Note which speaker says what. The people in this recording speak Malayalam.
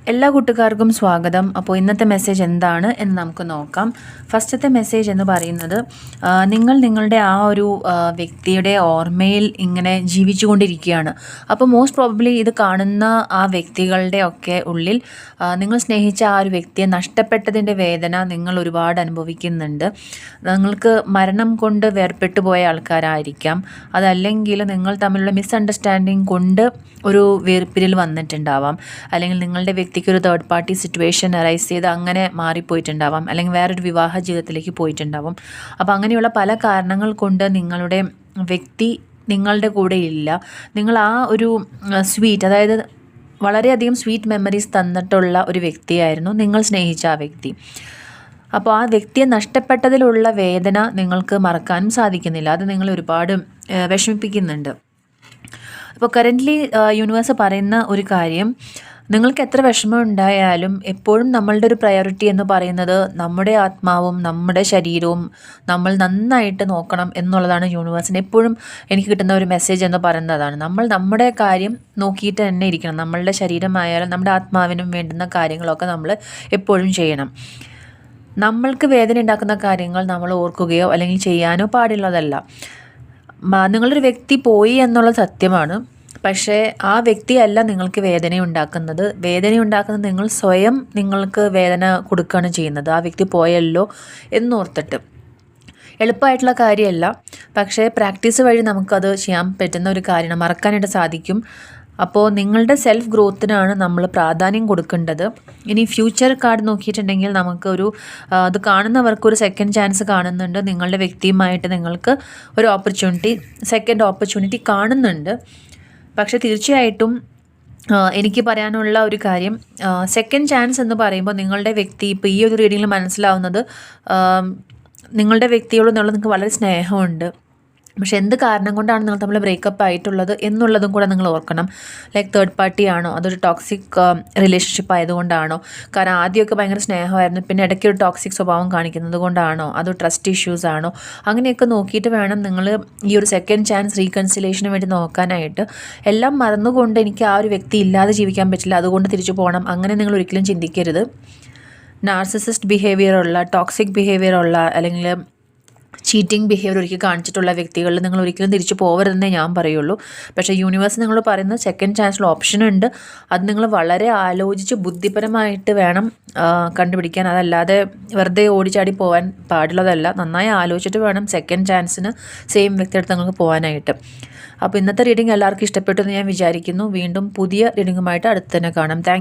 Speaker 1: എല്ലാ കൂട്ടുകാർക്കും സ്വാഗതം. അപ്പോൾ ഇന്നത്തെ മെസ്സേജ് എന്താണ് എന്ന് നമുക്ക് നോക്കാം. ഫസ്റ്റത്തെ മെസ്സേജ് എന്ന് പറയുന്നത്, നിങ്ങൾ നിങ്ങളുടെ ആ ഒരു വ്യക്തിയുടെ ഓർമ്മയിൽ ഇങ്ങനെ ജീവിച്ചു കൊണ്ടിരിക്കുകയാണ്. അപ്പോൾ മോസ്റ്റ് പ്രോബബ്ലി ഇത് കാണുന്ന ആ വ്യക്തികളുടെ ഒക്കെ ഉള്ളിൽ നിങ്ങൾ സ്നേഹിച്ച ആ ഒരു വ്യക്തിയെ നഷ്ടപ്പെട്ടതിൻ്റെ വേദന നിങ്ങൾ ഒരുപാട് അനുഭവിക്കുന്നുണ്ട്. നിങ്ങൾക്ക് മരണം കൊണ്ട് വേർപെട്ടു പോയ ആൾക്കാരായിരിക്കാം, അതല്ലെങ്കിൽ നിങ്ങൾ തമ്മിലുള്ള മിസ്അണ്ടർസ്റ്റാൻഡിങ് കൊണ്ട് ഒരു വേർപിരിയൽ വന്നിട്ടുണ്ടാവാം, അല്ലെങ്കിൽ നിങ്ങളുടെ വ്യക്തിക്ക് ഒരു തേർഡ് പാർട്ടി സിറ്റുവേഷൻ അറൈസ് ചെയ്ത് അങ്ങനെ മാറിപ്പോയിട്ടുണ്ടാവാം, അല്ലെങ്കിൽ വേറൊരു വിവാഹ ജീവിതത്തിലേക്ക് പോയിട്ടുണ്ടാവും. അപ്പോൾ അങ്ങനെയുള്ള പല കാരണങ്ങൾ കൊണ്ട് നിങ്ങളുടെ വ്യക്തി നിങ്ങളുടെ കൂടെ ഇല്ല. നിങ്ങൾ ആ ഒരു സ്വീറ്റ്, അതായത് വളരെയധികം സ്വീറ്റ് മെമ്മറീസ് തന്നിട്ടുള്ള ഒരു വ്യക്തിയായിരുന്നു നിങ്ങൾ സ്നേഹിച്ച ആ വ്യക്തി. അപ്പോൾ ആ വ്യക്തിയെ നഷ്ടപ്പെട്ടതിലുള്ള വേദന നിങ്ങൾക്ക് മറക്കാനും സാധിക്കുന്നില്ല. അത് നിങ്ങളെ ഒരുപാട് വിഷമിപ്പിക്കുന്നുണ്ട്. അപ്പോൾ കറൻ്റ്ലി യൂണിവേഴ്സ് പറയുന്ന ഒരു കാര്യം, നിങ്ങൾക്ക് എത്ര വിഷമം ഉണ്ടായാലും എപ്പോഴും നമ്മളുടെ ഒരു പ്രയോറിറ്റി എന്ന് പറയുന്നത് നമ്മുടെ ആത്മാവും നമ്മുടെ ശരീരവും നമ്മൾ നന്നായിട്ട് നോക്കണം എന്നുള്ളതാണ് യൂണിവേഴ്സിന് എപ്പോഴും എനിക്ക് കിട്ടുന്ന ഒരു മെസ്സേജ് എന്ന് പറയുന്നതാണ്. നമ്മൾ നമ്മുടെ കാര്യം നോക്കിയിട്ട് തന്നെ ഇരിക്കണം. നമ്മളുടെ ശരീരമായാലും നമ്മുടെ ആത്മാവിനും വേണ്ടുന്ന കാര്യങ്ങളൊക്കെ നമ്മൾ എപ്പോഴും ചെയ്യണം. നമ്മൾക്ക് വേദന ഉണ്ടാക്കുന്ന കാര്യങ്ങൾ നമ്മൾ ഓർക്കുകയോ അല്ലെങ്കിൽ ചെയ്യാനോ പാടുള്ളതല്ല. നിങ്ങളൊരു വ്യക്തി പോയി എന്നുള്ളത് സത്യമാണ്, പക്ഷേ ആ വ്യക്തിയല്ല നിങ്ങൾക്ക് വേദന ഉണ്ടാക്കുന്നത് നിങ്ങൾ സ്വയം നിങ്ങൾക്ക് വേദന കൊടുക്കുകയാണ് ചെയ്യുന്നത്. ആ വ്യക്തി പോയല്ലോ എന്നോർത്തിട്ട്. എളുപ്പമായിട്ടുള്ള കാര്യമല്ല, പക്ഷേ പ്രാക്ടീസ് വഴി നമുക്കത് ചെയ്യാൻ പറ്റുന്ന ഒരു കാര്യമാണ്, മറക്കാനായിട്ട് സാധിക്കും. അപ്പോൾ നിങ്ങളുടെ സെൽഫ് ഗ്രോത്തിനാണ് നമ്മൾ പ്രാധാന്യം കൊടുക്കേണ്ടത്. ഇനി ഫ്യൂച്ചർ കാർഡ് നോക്കിയിട്ടുണ്ടെങ്കിൽ നമുക്കൊരു അത് കാണുന്നവർക്കൊരു സെക്കൻഡ് ചാൻസ് കാണുന്നുണ്ട്. നിങ്ങളുടെ വ്യക്തിയുമായിട്ട് നിങ്ങൾക്ക് ഒരു സെക്കൻഡ് ഓപ്പർച്യൂണിറ്റി കാണുന്നുണ്ട്. പക്ഷെ തീർച്ചയായിട്ടും എനിക്ക് പറയാനുള്ള ഒരു കാര്യം, സെക്കൻഡ് ചാൻസ് എന്ന് പറയുമ്പോൾ നിങ്ങളുടെ വ്യക്തി ഇപ്പോൾ ഈ ഒരു റീഡിങ്ങിൽ മനസ്സിലാവുന്നത്, നിങ്ങളുടെ വ്യക്തിയോട് നിങ്ങൾക്ക് വളരെ സ്നേഹമുണ്ട്. പക്ഷെ എന്ത് കാരണം കൊണ്ടാണ് നിങ്ങൾ തമ്മിൽ ബ്രേക്കപ്പ് ആയിട്ടുള്ളത് എന്നുള്ളതും കൂടെ നിങ്ങൾ ഓർക്കണം. ലൈക്ക് തേർഡ് പാർട്ടി ആണോ, അതൊരു ടോക്സിക് റിലേഷൻഷിപ്പ് ആയതുകൊണ്ടാണോ? കാരണം ആദ്യമൊക്കെ ഭയങ്കര സ്നേഹമായിരുന്നു, പിന്നെ ഇടയ്ക്ക് ഒരു ടോക്സിക് സ്വഭാവം കാണിക്കുന്നത് കൊണ്ടാണോ, അതോ ട്രസ്റ്റ് ഇഷ്യൂസ് ആണോ? അങ്ങനെയൊക്കെ നോക്കിയിട്ട് വേണം നിങ്ങൾ ഈ ഒരു സെക്കൻഡ് ചാൻസ് റീകൺസിലേഷന് വേണ്ടി നോക്കാനായിട്ട്. എല്ലാം മറന്നുകൊണ്ട് എനിക്ക് ആ ഒരു വ്യക്തി ഇല്ലാതെ ജീവിക്കാൻ പറ്റില്ല, അതുകൊണ്ട് തിരിച്ചു പോകണം, അങ്ങനെ നിങ്ങൾ ഒരിക്കലും ചിന്തിക്കരുത്. നാർസിസിസ്റ്റ് ബിഹേവിയറുള്ള, ടോക്സിക് ബിഹേവിയറുള്ള, അല്ലെങ്കിൽ ചീറ്റിംഗ് ബിഹേവിയർ ഒരിക്കലും കാണിച്ചിട്ടുള്ള വ്യക്തികളിൽ നിങ്ങൾ ഒരിക്കലും തിരിച്ചു പോകരുതെന്നേ ഞാൻ പറയുള്ളൂ. പക്ഷേ യൂണിവേഴ്സ് നിങ്ങൾ പറയുന്നത് സെക്കൻഡ് ചാൻസിൽ ഓപ്ഷൻ ഉണ്ട്. അത് നിങ്ങൾ വളരെ ആലോചിച്ച് ബുദ്ധിപരമായിട്ട് വേണം കണ്ടുപിടിക്കാൻ. അതല്ലാതെ വെറുതെ ഓടിച്ചാടി പോകാൻ പാടുള്ളതല്ല. നന്നായി ആലോചിച്ചിട്ട് വേണം സെക്കൻഡ് ചാൻസിന് സെയിം വ്യക്തിയെടുത്ത് നിങ്ങൾക്ക് പോകാനായിട്ട്. അപ്പോൾ ഇന്നത്തെ റീഡിംഗ് എല്ലാവർക്കും ഇഷ്ടപ്പെട്ടു എന്ന് ഞാൻ വിചാരിക്കുന്നു. വീണ്ടും പുതിയ റീഡിങ്ങുമായിട്ട് അടുത്ത് തന്നെ കാണാം.